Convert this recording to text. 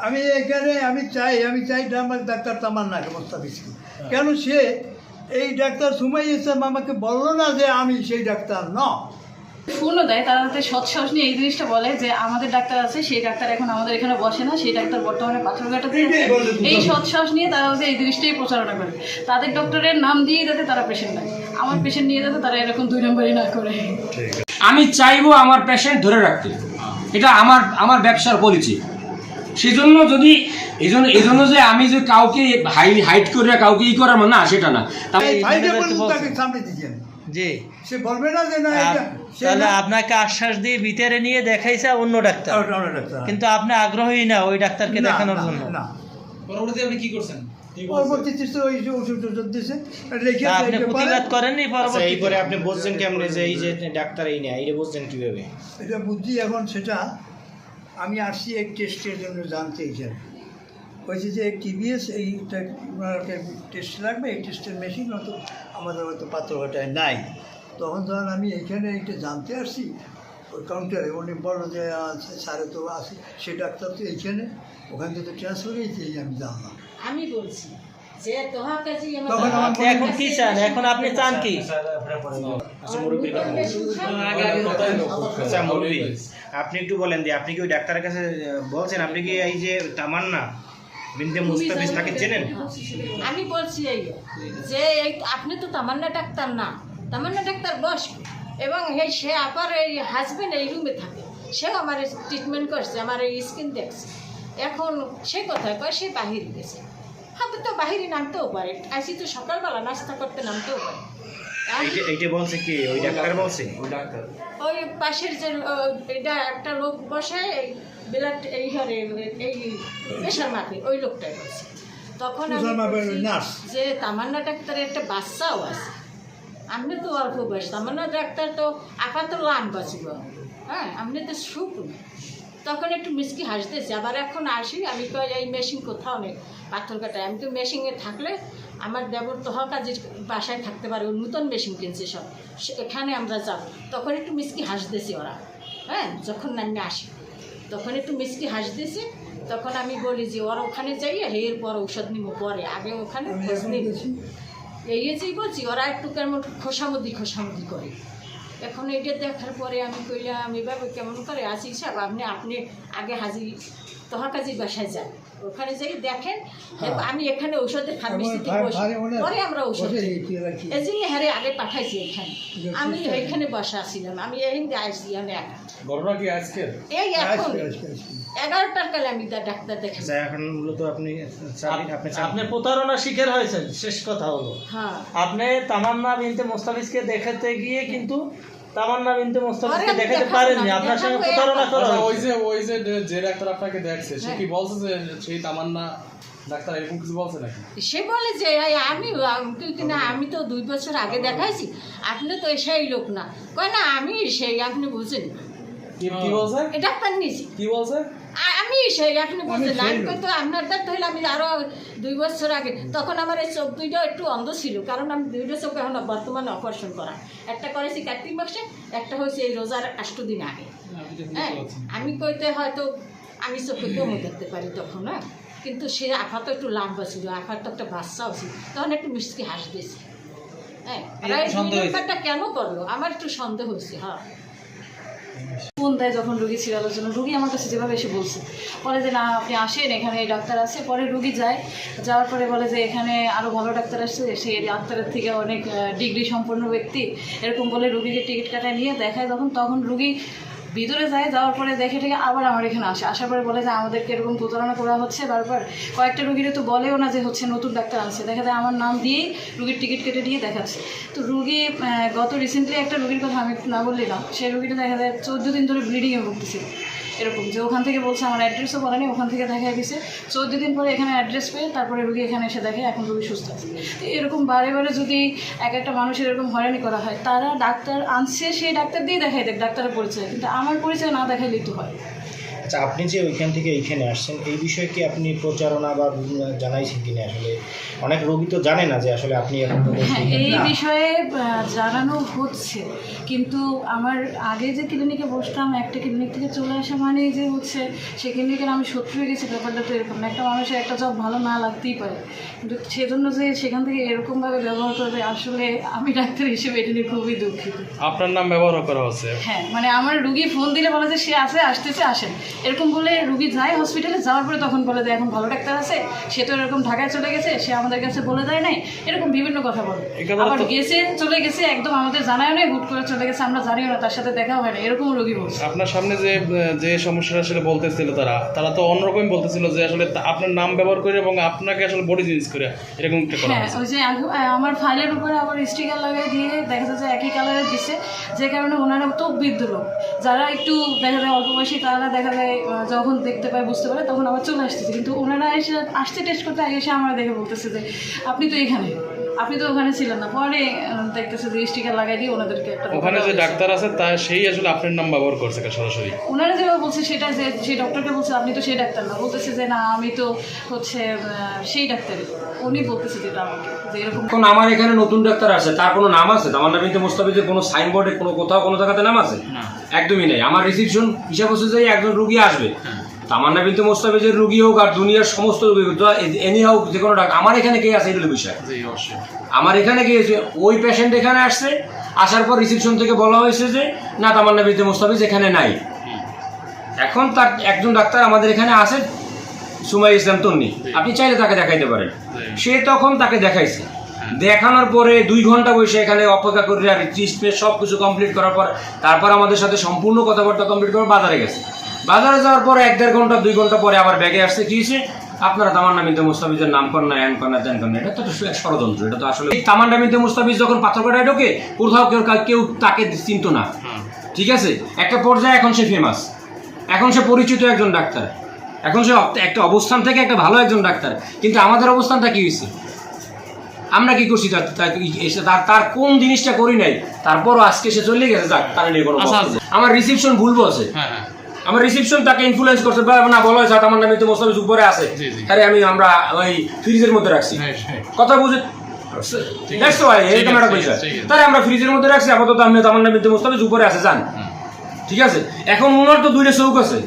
আমি এখানে আমি চাই আমার ডাক্তার তামান্নাকে মোস্তাফিজকে। কেন সে এই ডাক্তার সুমাই ইসলাম আমাকে বললো না যে আমি সেই ডাক্তার না। ফোনও দেয়, তারা যাতে সৎসাহস নিয়ে এই জিনিসটা বলে যে আমাদের ডাক্তার আছে, সেই ডাক্তার এখন আমাদের এখানে বসে না, সেই ডাক্তার বর্তমানে পাথরঘাটাতে আছে। এই সৎসাহস নিয়ে তারা যাতে এই জিনিসটাই প্রচারণা করে, তাদের ডক্টরের নাম দিয়ে যাতে তারা পেশেন্ট নেয়, আমার পেশেন্ট নিয়ে যাতে তারা এরকম 2 নম্বরই না করে। আমি চাইবো আমার পেশেন্ট ধরে রাখতে, এটা আমার ব্যবসার পলিসি। সেজন্য যদি এই জন্য যে আমি যে কাউকে হাইট করে কাউকে করার না, সেটা না। সামনে দিচ্ছেন জি, সে বলবে না যে না তাহলে আপনাকে আশ্বাস দিয়ে ভিতরে নিয়ে দেখাইছে অন্য ডাক্তার, কিন্তু আপনি আগ্রহী না ওই ডাক্তারকে দেখানোর জন্য। না, পরবর্তীতে আপনি কি করছেন? পরবর্তীতে ওই যে ওষুধ দিয়েছে আপনি প্রতিবাদ করেননি পরবর্তী? এইপরে আপনি বুঝছেন কেমনে যে এই যে ডাক্তার এই নেই, এটা বুঝছেন কিভাবে? এটা বুদ্ধি এখন সেটা আমি আসছি এই টেস্টের জন্য জানতে চাই। বলছি যে টিবিএস এইটা টেস্ট লাগবে, এই টেস্টের মেশিন হয়তো আমাদের হয়তো পাত্রঘাটায় নাই। তখন আমি এইখানে এইটা জানতে আসছি ওই কাউন্টারে, উনি বললো যে স্যারে তো আসি, সে ডাক্তার তো এইখানে, ওখান থেকে ট্রান্সফার হয়েছে, আমি জানলাম। আমি বলছি যে তোহার কাছে তখন আমার এখন কি চান? এখন আপনি চান কি? আচ্ছা মুরব্বী, আপনি একটু বলেন যে আপনি কি ওই ডাক্তারের কাছে বলছেন, আপনি কি এই যে তামান্না বিনতে মুস্তাফিজ তাকে চেনেন? আমি বলছি এই যে আপনি তো তামান্না ডাক্তার না, তামান্না ডাক্তার বস, এবং সে আবার এই হাজবেন্ড এই রুমে থাকে, সেও আমার ট্রিটমেন্ট করছে, আমার এই স্কিন দেখছে। এখন সে কোথায় কয় সে বাহিরে গেছে, হয়তো তো বাহিরে নামতেও পারে, আসি তো সকালবেলা নাস্তা করতে নামতেও পারে। এইটা বলছে কি ওই ডাক্তার বলছে? ওই পাশের যে এটা একটা লোক বসে এই ব্লাড এই ঘরে এই প্রেশার মাপে, ওই লোকটাই বলছে। তখন আমি বলছি যে তামান্না ডাক্তারের একটা বাচ্চাও আছে, আপনি তো অল্প বয়স, তামান্না ডাক্তার তো আপাতত লান বাঁচিব, হ্যাঁ আপনি তো সুখ। তখন একটু মিষ্টি হাসতেছে, আবার এখন আসি আমি কই এই মেশিন কোথাও নেই পাথরঘাটায়, আমি তো মেশিনে থাকলে আমার দেবর তোহা কাজের বাসায় থাকতে পারে, ও নতুন মেশিন কিনছে সব, এখানে আমরা যাব। তখন একটু মিষ্টি হাসতেছি ওরা, হ্যাঁ যখন আমি আসি তখন একটু মিষ্টি হাসতেছি। তখন আমি বলি যে ওরা ওখানে যাইয়ে এরপর ঔষধ নিব পরে, আগে ওখানে খোঁজ নিব। এই যেই বলছি ওরা একটু কেমন খোসামদি করে। এখন এইটা দেখার পরে আমি কইলাম এভাবে কেমন করে আসি সাহেব, আপনি আগে হাজির তোহার কাজে বাসায় যান, ওখানে যাই দেখেন, আমি এখানে ঔষধের ফার্মেসিতে বসি, পরে আমরা ঔষধ এই জন্য হারে আগে পাঠাইছি এখানে, আমি এখানে বসা ছিলাম, আমি এখানে আসছি আমি একা। ঘটনা কি আজকে? এই এখন 11টার কালে আমি ডাক্তার দেখেছি। এখন মূলত আপনি প্রতারণার শিকার হয়েছেন, শেষ কথা হলো। হ্যাঁ, আপনি তামান্না বিনতে মুস্তাফিজকে দেখাতে গিয়ে কিন্তু তামান্না বিনতে মুস্তাফিজকে দেখাতে পারেননি, আপনার সঙ্গে প্রতারণা করা হয়েছে। ওই যে ডাক্তার আপনাকে দেখছে সে কি বলছে যে সেই তামান্না ডাক্তার এরকম কিছু বলছে নাকি? সে বলে যে আমি তো 2 বছর আগে দেখাইছি, আপনি তো সেই লোক না, কয় না আমি সেই, আপনি বুঝেন কি বলছে? ডাক্তার নিয়েছি, কি বলছে? আমি সেই, আপনি বুঝলেন, আমি তো আপনার ডাক্তার হইলে আমি আরো 2 বছর আগে, তখন আমার এই চোখ দুইটা একটু অন্ধ ছিল, কারণ আমি 2টা চোখ এখন বর্তমানে অপারেশন করা, একটা করেছি কার্তিক মাসে, একটা হয়েছে এই রোজার 8 দিন আগে। হ্যাঁ, আমি কইতে হয়তো আমি চোখে কমও দেখতে পারি তখন, হ্যাঁ, কিন্তু সে আপাতত একটু লাম্বা ছিল, আপাতত একটা বাচ্চাও ছিল, তখন একটু মিষ্টি হাস দিয়েছি। হ্যাঁ, ব্যাপারটা কেন করলো আমার একটু সন্দেহ হয়েছে। হ্যাঁ, ফোন দেয় যখন রুগী ছিল আলোচনা, রুগী আমার কাছে যেভাবে এসে বলছে, বলে যে না আপনি আসেন, এখানে এই ডাক্তার আছে। পরে রুগী যায়, যাওয়ার পরে বলে যে এখানে আরও ভালো ডাক্তার আসছে, সেই ডাক্তারের থেকে অনেক ডিগ্রি সম্পন্ন ব্যক্তি, এরকম বলে রুগীকে টিকিট কাটায় নিয়ে দেখায়। তখন রুগী ভিতরে যায়, যাওয়ার পরে দেখে থেকে আবার আমার এখানে আসে, আসার পরে বলে যে আমাদেরকে এরকম প্রতারণা করা হচ্ছে বারবার। কয়েকটা রুগীরা তো বলেও না যে হচ্ছে নতুন ডাক্তার আনছে, দেখা যায় আমার নাম দিয়েই রুগীর টিকিট কেটে দিয়ে দেখাচ্ছে। তো রুগী গত রিসেন্টলি একটা রুগীর কথা আমি একটু না বললেই না, সেই রুগীটা দেখা যায় 14 দিন ধরে ব্লিডিংয়ে ভুগতেছিল, এরকম যে ওখান থেকে বলছে, আমার অ্যাড্রেসও বলেনি, ওখান থেকে দেখা গেছে 14 দিন পরে এখানে অ্যাড্রেস পেয়ে তারপরে রুগী এখানে এসে দেখে এখন রুগী সুস্থ আছে। তো এরকম বারে বারে যদি একটা মানুষের এরকম হয়রানি করা হয়, তারা ডাক্তার আনছে সেই ডাক্তার দিয়ে দেখাই দেখ ডাক্তারের পরিচয়, কিন্তু আমার পরিচয় না দেখাইলেই তো হয়। আচ্ছা, আপনি যে ওইখান থেকে এইখানে আসছেন, এই বিষয়ে কি আপনি প্রচারণা বা জানাইছেন কিনা? আসলে অনেক রোগী তো জানে না যে আসলে আপনি এখন হ্যাঁ, এই বিষয়ে জানানো হচ্ছে, কিন্তু আমার আগে যে ক্লিনিকে বসতাম, একটা ক্লিনিক থেকে চলে আসা মানে যে হচ্ছে সে ক্লিনিকের আমি শত্রু হয়ে গেছি, ব্যাপারটা তো এরকম না। একটা মানুষের একটা জব ভালো না লাগতেই পারে, কিন্তু সেজন্য যে সেখান থেকে এরকমভাবে ব্যবহার করবে, আসলে আমি ডাক্তার হিসেবে এটা নিয়ে খুবই দুঃখিত। আপনার নাম ব্যবহার করা হচ্ছে। হ্যাঁ, মানে আমার রুগী ফোন দিলে বলে যে সে আছে, আসতেছে, আসেন, এরকম বলে রুগী যায় হসপিটালে, যাওয়ার পরে তখন বলে যে এখন ভালো ডাক্তার আছে, সে তো এরকম ঢাকায় চলে গেছে, সে আমাদের কাছে বলে দেয় নাই, এরকম বিভিন্ন কথা বলে। আবার গেছে, চলে গেছে, একদম আমাদের জানায় নাই, হুট করে চলে গেছে, আমরা জানিও না, তার সাথে দেখা হয় না, এরকম রুগী বলছে। আপনার সামনে যে সমস্যাটা আসলে বলতেছিল তারা তো অন্যরকম বলতেছিল যে আসলে আপনার নাম ব্যবহার করে এবং আপনাকে আসলে বডি জিনিস করে এরকম একটা করা হ্যাঁ, হয়েছে। ওই যে আমার ফাইলের উপরে আবার স্টিকার লাগাই দিয়ে দেখা যাচ্ছে একই কালারের দিচ্ছে, যে কারণে ওনারা তো বৃদ্ধ লোক, যারা একটু দেখা যায় অল্প বয়সী, তারা দেখা যায় যখন দেখতে পায়, বুঝতে পারে, তখন আবার চলে আসতেছে। কিন্তু ওনারা এসে আসতে টেস্ট করতে আগে এসে আমরা দেখে বলতেছে যে আপনি তো এখানে, আপনি তো ওখানে ছিলেন না। পরে দেখতেছে যে স্টিকার লাগাই দিয়ে ওনাদেরকে একটা, ওখানে যে ডাক্তার আছে তা সেই আসলে আপনার নাম ব্যবহার করছে সরাসরি। ওনারা যেভাবে বলছে সেটা, যে সেই ডক্টরকে বলছে আপনি তো সেই ডাক্তার না, বলতেছে যে না আমি তো হচ্ছে সেই ডাক্তারই। উনি বলতেছে যেটা আমাকে, যে এরকম। এখন আমার এখানে নতুন ডাক্তার আছে, তার কোনো নাম আছে? তামান্না বিনতে মোস্তাফিজের কোনো সাইনবোর্ডে কোনো কোথাও কোনো জায়গাতে নাম আছে? একদমই নেই। আমার রিসিপশন হিসাব হচ্ছে যে একজন রুগী আসবে, তামান্না বিনতে মোস্তাফিজের রুগী হোক আর দুনিয়ার সমস্ত রুগী হোক, এনি হোক, যে কোনো ডাক্তার, আমার এখানে কে আছে এগুলো বিষয়। আমার এখানে কে আছে, ওই পেশেন্ট এখানে আসছে, আসার পর রিসিপশন থেকে বলা হয়েছে যে না, তামান্না বিনতে মোস্তাফিজ এখানে নাই। এখন তার একজন ডাক্তার আমাদের এখানে আছে, সুমাই ইসলাম তন্নি, আপনি চাইলে তাকে দেখাইতে পারেন। সে তখন তাকে দেখাইছে, দেখানোর পরে 2 ঘন্টা বসে এখানে অপেক্ষা করে আর টেস্ট সব কিছু কমপ্লিট করার পর তারপর আমাদের সাথে সম্পূর্ণ কথাবার্তা কমপ্লিট করে বাজারে গেছে। বাজারে যাওয়ার পরে 1-1.5 ঘন্টা 2 ঘন্টা পরে আবার ব্যাগে আসছে, কি হয়েছে, আপনারা তামান্না বিনতে মুস্তাফিজের নাম করেন না, হ্যান করেন না, ত্যান করেন না। এটা তো ষড়যন্ত্র। এটা তো আসলে তামান্না বিনতে মুস্তাফিজ যখন পাথরঘাটায় ঢোকে, কোথাও কেউ তাকে চিনত না, ঠিক আছে? একটা পর্যায়ে এখন সে ফেমাস, এখন সে পরিচিত একজন ডাক্তার, এখন সে একটা অবস্থান থেকে একটা ভালো একজন ডাক্তার। কিন্তু আমাদের অবস্থানটা কি হয়েছে, আমরা কি করছি, তার কোন জিনিসটা করি নাই, তারপরও আজকে সে চলে গেছে, যাক, তার নিয়ে কোনো আমার রিসিপশন ভুল বলছে, আমার রিসিপশন তাকে ইনফ্লুয়েন্স করতে না, বলা হয়েছে আমার নামে তো মোস্তাফিজ উপরে আছে, আরে আমরা ওই ফ্রিজের মধ্যে রাখছি, কথা বুঝে তাহলে আমরা ফ্রিজের মধ্যে রাখছি, আপাতত আমি আমার নামে মোস্তাফিজ উপরে আছে, যান, ঠিক আছে? এখন ওনার তো 2টা চৌক আছে,